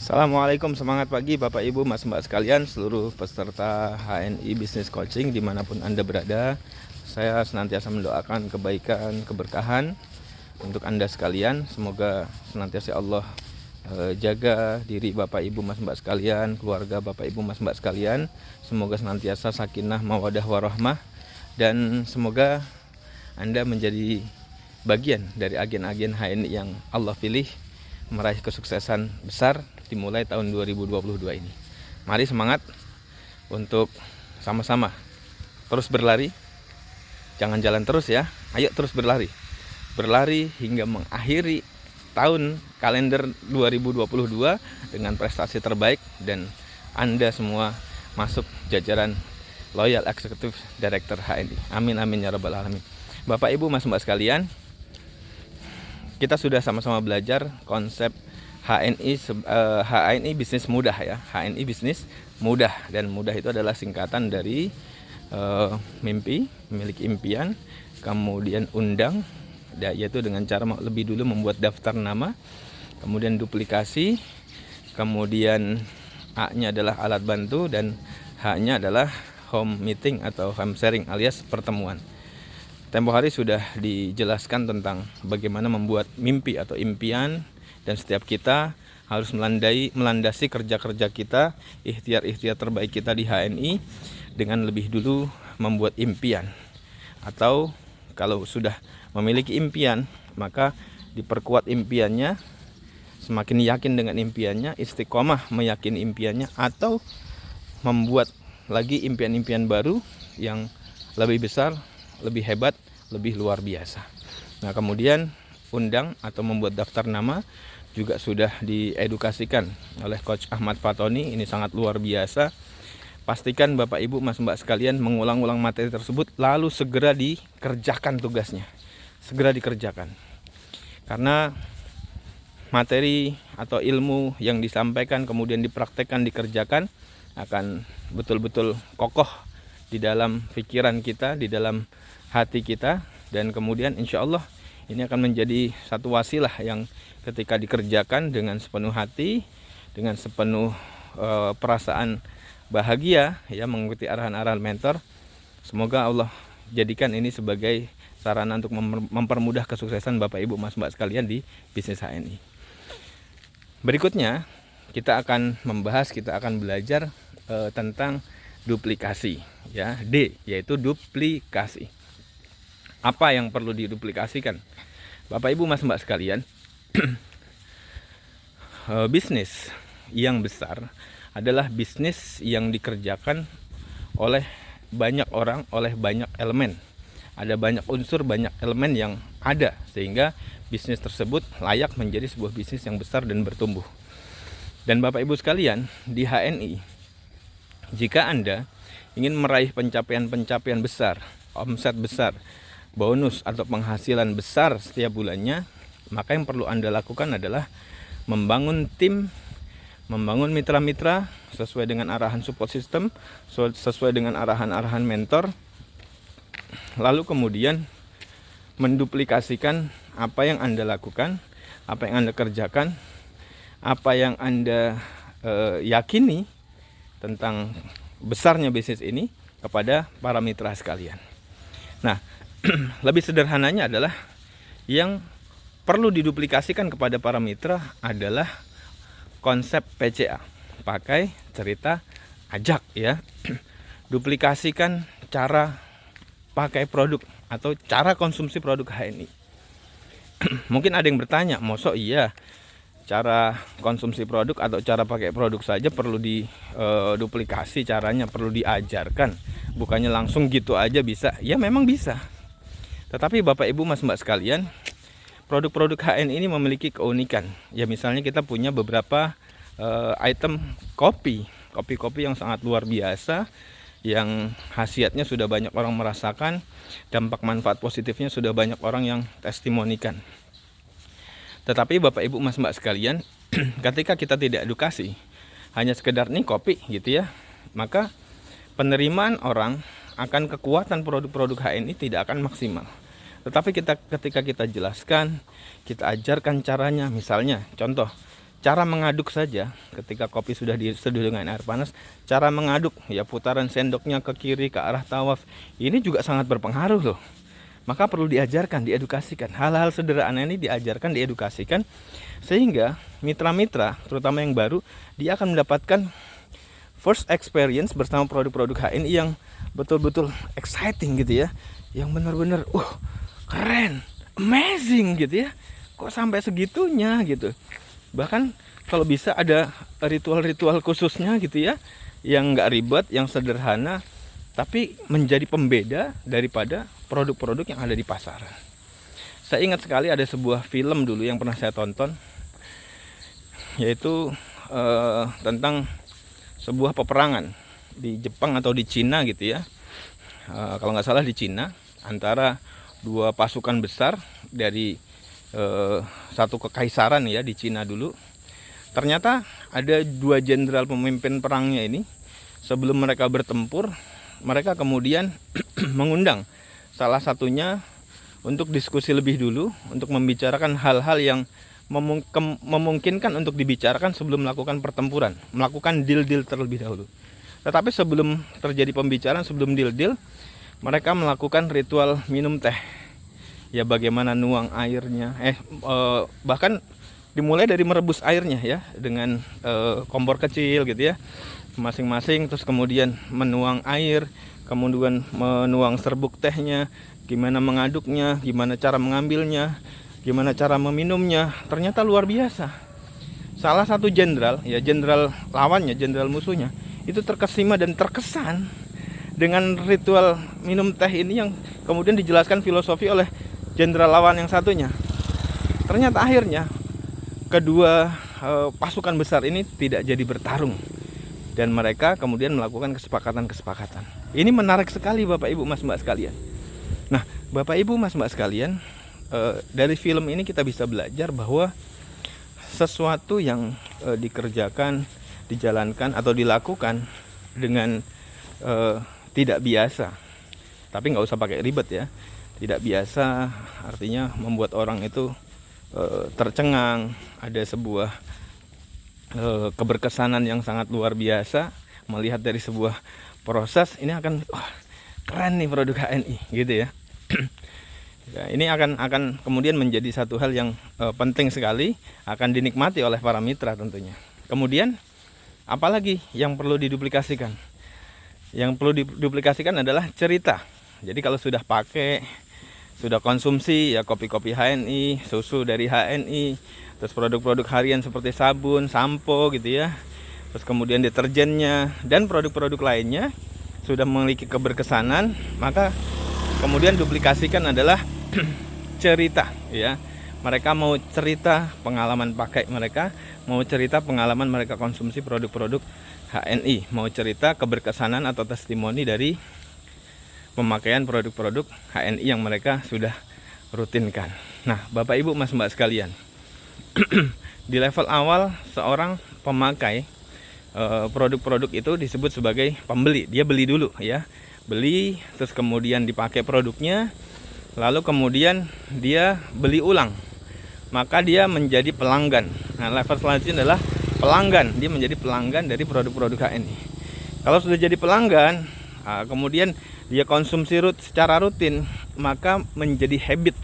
Assalamualaikum, semangat pagi Bapak Ibu Mas Mbak sekalian, seluruh peserta HNI Business Coaching dimanapun Anda berada. Saya senantiasa mendoakan kebaikan, keberkahan untuk Anda sekalian. Semoga senantiasa Allah jaga diri Bapak Ibu Mas Mbak sekalian, keluarga Bapak Ibu Mas Mbak sekalian. Semoga senantiasa sakinah, mawadah, warahmah. Dan semoga Anda menjadi bagian dari agen-agen HNI yang Allah pilih meraih kesuksesan besar dimulai tahun 2022 ini. Mari semangat untuk sama-sama terus berlari. Jangan jalan terus ya. Ayo terus berlari. Berlari hingga mengakhiri tahun kalender 2022 dengan prestasi terbaik dan Anda semua masuk jajaran Loyal Executive Director HNI. Amin amin ya rabbal alamin. Bapak Ibu Mas Mbak sekalian, kita sudah sama-sama belajar konsep HNI bisnis mudah ya. HNI bisnis mudah, dan mudah itu adalah singkatan dari mimpi, memiliki impian, kemudian undang, yaitu dengan cara lebih dulu membuat daftar nama, kemudian duplikasi, kemudian A-nya adalah alat bantu, dan H-nya adalah home meeting atau home sharing alias pertemuan. Tempo hari sudah dijelaskan tentang bagaimana membuat mimpi atau impian, dan setiap kita harus melandasi kerja-kerja kita, ikhtiar-ikhtiar terbaik kita di HNI dengan lebih dulu membuat impian. Atau kalau sudah memiliki impian, maka diperkuat impiannya, semakin yakin dengan impiannya, istiqomah meyakini impiannya, atau membuat lagi impian-impian baru yang lebih besar, lebih hebat, lebih luar biasa. Nah, kemudian undang atau membuat daftar nama juga sudah diedukasikan oleh Coach Ahmad Fatoni. Ini sangat luar biasa. Pastikan Bapak Ibu Mas Mbak sekalian mengulang-ulang materi tersebut, lalu segera dikerjakan tugasnya. Segera dikerjakan. Karena materi atau ilmu yang disampaikan kemudian dipraktekkan, dikerjakan, akan betul-betul kokoh di dalam pikiran kita, di dalam hati kita, dan kemudian insya Allah ini akan menjadi satu wasilah yang ketika dikerjakan dengan sepenuh hati, dengan sepenuh perasaan bahagia ya, mengikuti arahan-arahan mentor. Semoga Allah jadikan ini sebagai sarana untuk mempermudah kesuksesan Bapak Ibu Mas Mbak sekalian di bisnis HNI. Berikutnya kita akan belajar tentang duplikasi ya, D, yaitu duplikasi. Apa yang perlu diduplikasikan? Bapak Ibu Mas Mbak sekalian, bisnis yang besar adalah bisnis yang dikerjakan oleh banyak orang, oleh banyak elemen. Ada banyak unsur, banyak elemen yang ada, sehingga bisnis tersebut layak menjadi sebuah bisnis yang besar dan bertumbuh. Dan Bapak Ibu sekalian, di HNI, jika Anda ingin meraih pencapaian-pencapaian besar, omset besar, bonus atau penghasilan besar setiap bulannya, maka yang perlu Anda lakukan adalah membangun tim, membangun mitra-mitra sesuai dengan arahan support system, sesuai dengan arahan-arahan mentor, lalu kemudian menduplikasikan apa yang Anda lakukan, apa yang Anda kerjakan, apa yang Anda yakini tentang besarnya bisnis ini kepada para mitra sekalian. Nah, lebih sederhananya adalah yang perlu diduplikasikan kepada para mitra adalah konsep PCA, pakai, cerita, ajak ya. Duplikasikan cara pakai produk atau cara konsumsi produk HNI. Mungkin ada yang bertanya, mosok iya cara konsumsi produk atau cara pakai produk saja perlu diduplikasi, caranya perlu diajarkan, bukannya langsung gitu aja bisa? Ya memang bisa. Tetapi Bapak Ibu Mas Mbak sekalian, produk-produk HNI ini memiliki keunikan. Ya misalnya kita punya beberapa item kopi yang sangat luar biasa, yang khasiatnya sudah banyak orang merasakan, dampak manfaat positifnya sudah banyak orang yang testimonikan. Tetapi Bapak Ibu Mas Mbak sekalian, ketika kita tidak edukasi, hanya sekedar nih kopi gitu ya, maka penerimaan orang akan kekuatan produk-produk HNI tidak akan maksimal. Tetapi ketika kita jelaskan, kita ajarkan caranya, misalnya contoh cara mengaduk saja ketika kopi sudah diseduh dengan air panas, cara mengaduk ya, putaran sendoknya ke kiri ke arah tawaf ini juga sangat berpengaruh loh. Maka perlu diajarkan, diedukasikan. Hal-hal sederhana ini diajarkan, diedukasikan, sehingga mitra-mitra terutama yang baru dia akan mendapatkan first experience bersama produk-produk HNI yang betul-betul exciting gitu ya, yang benar-benar keren, amazing gitu ya. Kok sampai segitunya gitu. Bahkan kalau bisa ada ritual-ritual khususnya gitu ya, yang nggak ribet, yang sederhana, tapi menjadi pembeda daripada produk-produk yang ada di pasaran. Saya ingat sekali ada sebuah film dulu yang pernah saya tonton, yaitu tentang sebuah peperangan di Jepang atau di Cina gitu ya. Kalau nggak salah di Cina, antara dua pasukan besar dari satu kekaisaran ya di Cina dulu. Ternyata ada dua jenderal pemimpin perangnya ini, sebelum mereka bertempur, mereka kemudian mengundang salah satunya untuk diskusi lebih dulu, untuk membicarakan hal-hal yang memungkinkan untuk dibicarakan sebelum melakukan pertempuran, melakukan deal-deal terlebih dahulu. Tetapi sebelum terjadi pembicaraan, sebelum deal-deal, mereka melakukan ritual minum teh. Ya, bagaimana nuang airnya, bahkan dimulai dari merebus airnya ya, dengan kompor kecil gitu ya, masing-masing, terus kemudian menuang air, kemudian menuang serbuk tehnya, gimana mengaduknya, gimana cara mengambilnya, gimana cara meminumnya. Ternyata luar biasa. Salah satu jenderal, ya jenderal lawannya, jenderal musuhnya, itu terkesima dan terkesan dengan ritual minum teh ini yang kemudian dijelaskan filosofi oleh jenderal lawan yang satunya. Ternyata akhirnya kedua pasukan besar ini tidak jadi bertarung, dan mereka kemudian melakukan kesepakatan-kesepakatan. Ini menarik sekali Bapak Ibu Mas Mbak sekalian. Nah, Bapak Ibu Mas Mbak sekalian, dari film ini kita bisa belajar bahwa sesuatu yang dikerjakan, dijalankan atau dilakukan dengan tidak biasa, tapi nggak usah pakai ribet ya. Tidak biasa artinya membuat orang itu tercengang, ada sebuah keberkesanan yang sangat luar biasa melihat dari sebuah proses ini. Akan keren nih produk HNI gitu ya. Ya, ini akan kemudian menjadi satu hal yang penting sekali, akan dinikmati oleh para mitra tentunya. Kemudian apalagi yang perlu diduplikasikan? Yang perlu diduplikasikan adalah cerita. Jadi kalau sudah pakai, sudah konsumsi ya kopi-kopi HNI, susu dari HNI, terus produk-produk harian seperti sabun, sampo gitu ya, terus kemudian deterjennya dan produk-produk lainnya sudah memiliki keberkesanan, maka kemudian duplikasikan adalah cerita ya. Mereka mau cerita pengalaman pakai mereka, mau cerita pengalaman mereka konsumsi produk-produk HNI, mau cerita keberkesanan atau testimoni dari pemakaian produk-produk HNI yang mereka sudah rutinkan. Nah, Bapak Ibu Mas Mbak sekalian, di level awal seorang pemakai produk-produk itu disebut sebagai pembeli. Dia beli dulu ya, beli, terus kemudian dipakai produknya, lalu kemudian dia beli ulang, maka dia menjadi pelanggan. Nah, level selanjutnya adalah pelanggan. Dia menjadi pelanggan dari produk-produk HNI. Kalau sudah jadi pelanggan, kemudian dia konsumsi secara rutin, maka menjadi habit.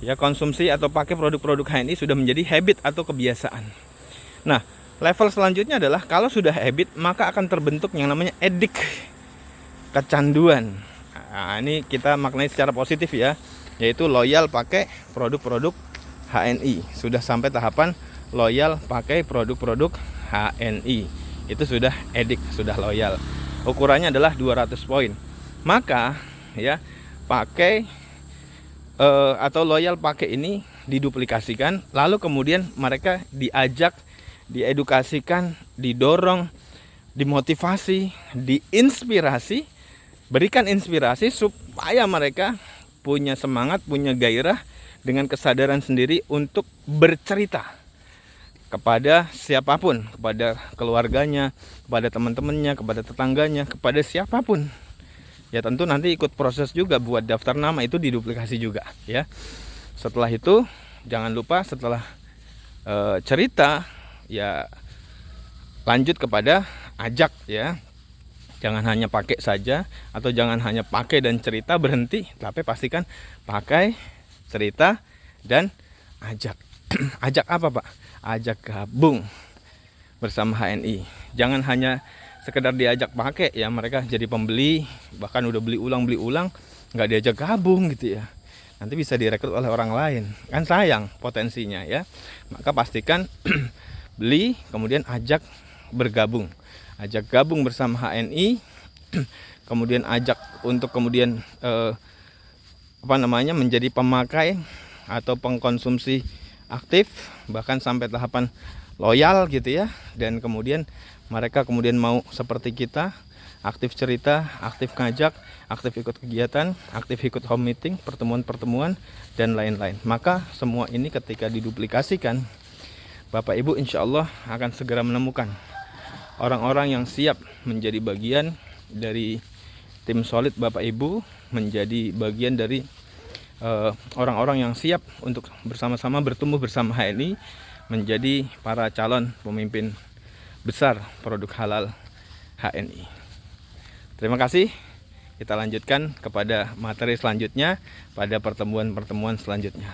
Ya, konsumsi atau pakai produk-produk HNI sudah menjadi habit atau kebiasaan. Nah, level selanjutnya adalah kalau sudah habit, maka akan terbentuk yang namanya edik, kecanduan. Nah, ini kita maknai secara positif ya, yaitu loyal pakai produk-produk HNI. Sudah sampai tahapan loyal pakai produk-produk HNI. Itu sudah edik, sudah loyal. Ukurannya adalah 200 poin. Maka ya, pakai atau loyal pakai ini diduplikasikan, lalu kemudian mereka diajak, diedukasikan, didorong, dimotivasi, diinspirasi, berikan inspirasi supaya mereka punya semangat, punya gairah dengan kesadaran sendiri untuk bercerita kepada siapapun, kepada keluarganya, kepada teman-temannya, kepada tetangganya, kepada siapapun. Ya tentu nanti ikut proses juga buat daftar nama, itu diduplikasi juga ya. Setelah itu jangan lupa setelah cerita, ya lanjut kepada ajak ya. Jangan hanya pakai saja, atau jangan hanya pakai dan cerita berhenti, tapi pastikan pakai, cerita, dan ajak. Ajak apa Pak? Ajak gabung bersama HNI. Jangan hanya sekedar diajak pakai ya, mereka jadi pembeli, bahkan udah beli ulang, nggak diajak gabung gitu ya. Nanti bisa direkrut oleh orang lain, kan sayang potensinya ya. Maka pastikan beli, kemudian ajak bergabung, ajak gabung bersama HNI, kemudian ajak untuk kemudian menjadi pemakai atau pengkonsumsi aktif, bahkan sampai tahapan loyal gitu ya. Dan kemudian mereka kemudian mau seperti kita, aktif cerita, aktif ngajak, aktif ikut kegiatan, aktif ikut home meeting, pertemuan-pertemuan, dan lain-lain. Maka semua ini ketika diduplikasikan, Bapak Ibu insya Allah akan segera menemukan orang-orang yang siap menjadi bagian dari tim solid Bapak Ibu, menjadi bagian dari orang-orang yang siap untuk bersama-sama bertumbuh bersama HNI, menjadi para calon pemimpin besar produk halal HNI. Terima kasih. Kita lanjutkan kepada materi selanjutnya pada pertemuan-pertemuan selanjutnya.